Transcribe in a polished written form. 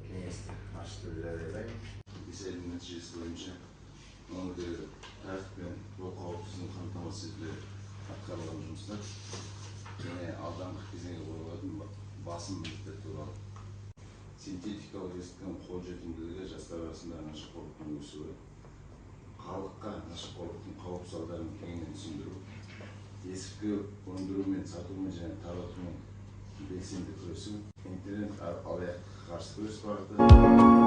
кеңесті ашты деп жариялаймын. Тексерудің нәтижесі бойынша өңірдегі тәртіп пен жол қауіпсіздігін қамтамасыз етуге атқарылған жұмыстар және алдағы кезеңге қойылатын басым міндеттер туралы. Синтетикалық есірткінің қолжетімділігі жастар арасында нашақорлықтың өсуі, халыққа нашақорлықтың қауіп салдарын кеңінен түсіндіру, есірткі өндірумен, сатумен және таратумен белсенді күресу, интернет алаяқтыққа қарсы күрес бағыты